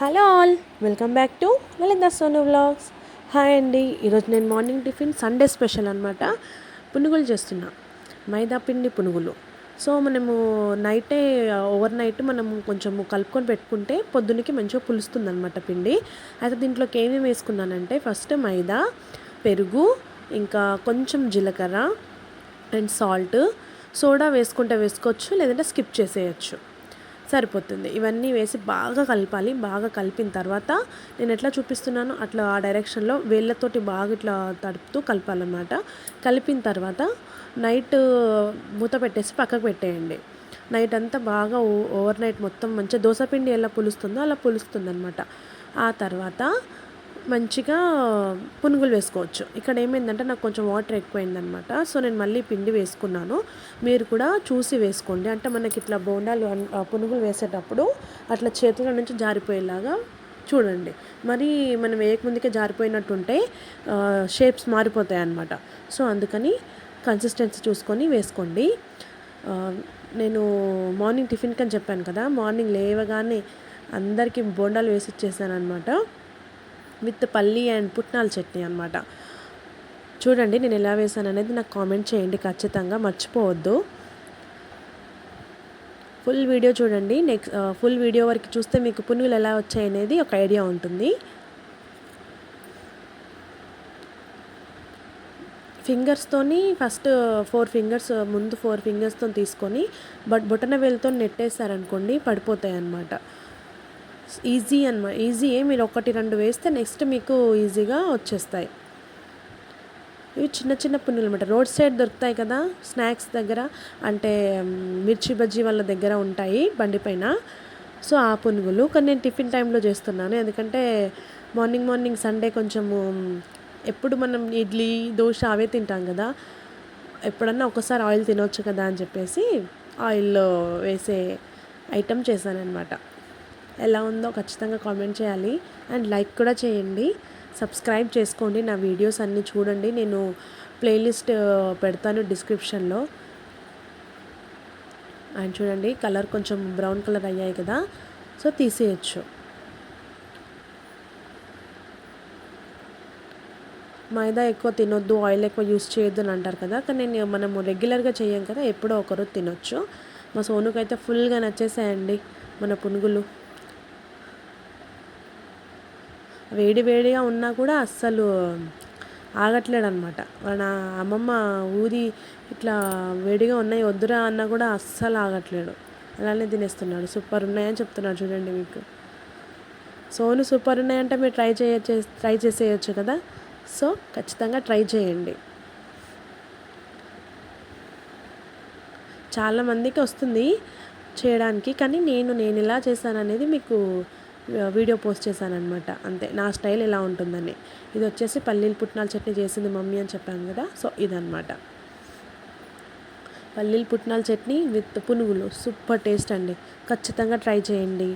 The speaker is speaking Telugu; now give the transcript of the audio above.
Hello all, welcome back to Lalitha Sonu vlogs. Hi అండి. ఈరోజు నేను మార్నింగ్ టిఫిన్ సండే స్పెషల్ అనమాట పునుగులు చేస్తున్నా. మైదా పిండి పునుగులు. సో మనము నైటే ఓవర్ నైట్ మనము కొంచెము కలుపుకొని పెట్టుకుంటే పొద్దున్నకి మంచిగా పులుస్తుంది అనమాట పిండి. అయితే దీంట్లోకి ఏమేమి వేసుకున్నానంటే ఫస్ట్ మైదా, పెరుగు, ఇంకా కొంచెం జీలకర్ర అండ్ సాల్ట్, సోడా వేసుకుంటే వేసుకోవచ్చు, లేదంటే స్కిప్ చేసేయచ్చు, సరిపోతుంది. ఇవన్నీ వేసి బాగా కలపాలి. బాగా కలిపిన తర్వాత నేను ఎట్లా చూపిస్తున్నానో అట్లా ఆ డైరెక్షన్లో వేళ్ళతోటి బాగా ఇట్లా తడుపుతూ కలపాలన్నమాట. కలిపిన తర్వాత నైట్ మూత పెట్టేసి పక్కకు పెట్టేయండి. నైట్ అంతా బాగా ఓవర్ నైట్ మొత్తం మంచిగా దోసపిండి ఎలా పులుస్తుందో అలా పులుస్తుంది అనమాట. ఆ తర్వాత మంచిగా పునుగులు వేసుకోవచ్చు. ఇక్కడ ఏమైందంటే నాకు కొంచెం వాటర్ ఎక్కువైందనమాట. సో నేను మళ్ళీ పిండి వేసుకున్నాను. మీరు కూడా చూసి వేసుకోండి. అంటే మనకి ఇట్లా బోండాలు పునుగులు వేసేటప్పుడు అట్లా చేతుల నుంచి జారిపోయేలాగా చూడండి. మరి మనం వేయకముందుకే జారిపోయినట్టుంటే షేప్స్ మారిపోతాయి అన్నమాట. సో అందుకని కన్సిస్టెన్సీ చూసుకొని వేసుకోండి. నేను మార్నింగ్ టిఫిన్కి అని చెప్పాను కదా, మార్నింగ్ లేవగానే అందరికీ బోండాలు వేసి ఇచ్చేసాను అనమాట, విత్ పల్లి అండ్ పుట్నాల చట్నీ అనమాట. చూడండి నేను ఎలా వేసాను అనేది నాకు కామెంట్ చేయండి ఖచ్చితంగా, మర్చిపోవద్దు. ఫుల్ వీడియో చూడండి. ఫుల్ వీడియో వరకు చూస్తే మీకు పునుగులు ఎలా వచ్చాయి అనేది ఒక ఐడియా ఉంటుంది. ఫింగర్స్తోని ఫస్ట్ 4 ఫింగర్స్ ముందు 4 ఫింగర్స్తో తీసుకొని బొటన వేలుతో నెట్టేసారనుకోండి పడిపోతాయి అన్నమాట. ఈజీయే. మీరు 1-2 వేస్తే నెక్స్ట్ మీకు ఈజీగా వచ్చేస్తాయి. ఇవి చిన్న చిన్న పునుగులు అనమాట. రోడ్ సైడ్ దొరుకుతాయి కదా స్నాక్స్ దగ్గర, అంటే మిర్చి బజ్జీ వాళ్ళ దగ్గర ఉంటాయి బండి పైన. సో ఆ పునుగులు కానీ నేను టిఫిన్ టైంలో చేస్తున్నాను. ఎందుకంటే మార్నింగ్ సండే కొంచెము ఎప్పుడు మనం ఇడ్లీ దోశ అవే తింటాం కదా, ఎప్పుడన్నా ఒకసారి ఆయిల్ తినవచ్చు కదా అని చెప్పేసి ఆయిల్లో వేసే ఐటెం చేశానన్నమాట. ఎలా ఉందో ఖచ్చితంగా కామెంట్ చేయాలి అండ్ లైక్ కూడా చేయండి. సబ్స్క్రైబ్ చేసుకోండి, నా వీడియోస్ అన్నీ చూడండి. నేను ప్లేలిస్ట్ పెడతాను డిస్క్రిప్షన్లో. అండ్ చూడండి కలర్ కొంచెం బ్రౌన్ కలర్ అయ్యాయి కదా, సో తీసేయచ్చు. మైదా ఎక్కువ తినొద్దు, ఆయిల్ ఎక్కువ యూస్ చేయొద్దు అని అంటారు కదా, కానీ మనము రెగ్యులర్గా చేయం కదా, ఎప్పుడో ఒకరోజు తినొచ్చు. మా సోనుకైతే ఫుల్గా నచ్చేసాయండి మన పునుగులు. వేడిగా ఉన్నా కూడా అస్సలు ఆగట్లేడు అనమాట. వాళ్ళ అమ్మమ్మ ఊది ఇట్లా వేడిగా ఉన్నాయి వద్దురా అన్నా కూడా అస్సలు ఆగట్లేడు, అలానే తినేస్తున్నాడు. సూపర్ ఉన్నాయని చెప్తున్నాడు చూడండి మీకు. సోను సూపర్ ఉన్నాయంటే మీరు ట్రై చేసేయచ్చు కదా. సో ఖచ్చితంగా ట్రై చేయండి. చాలామందికి వస్తుంది చేయడానికి, కానీ నేను ఎలా చేశాను అనేది మీకు వీడియో పోస్ట్ చేశాను అనమాట. అంతే, నా స్టైల్ ఎలా ఉంటుందని. ఇది వచ్చేసి పల్లీలు పుట్నాల చట్నీ చేసింది మమ్మీ అని చెప్పాను కదా, సో ఇదనమాట పల్లీలు పుట్నాల చట్నీ విత్ పునుగులు. సూపర్ టేస్ట్ అండి, ఖచ్చితంగా ట్రై చేయండి.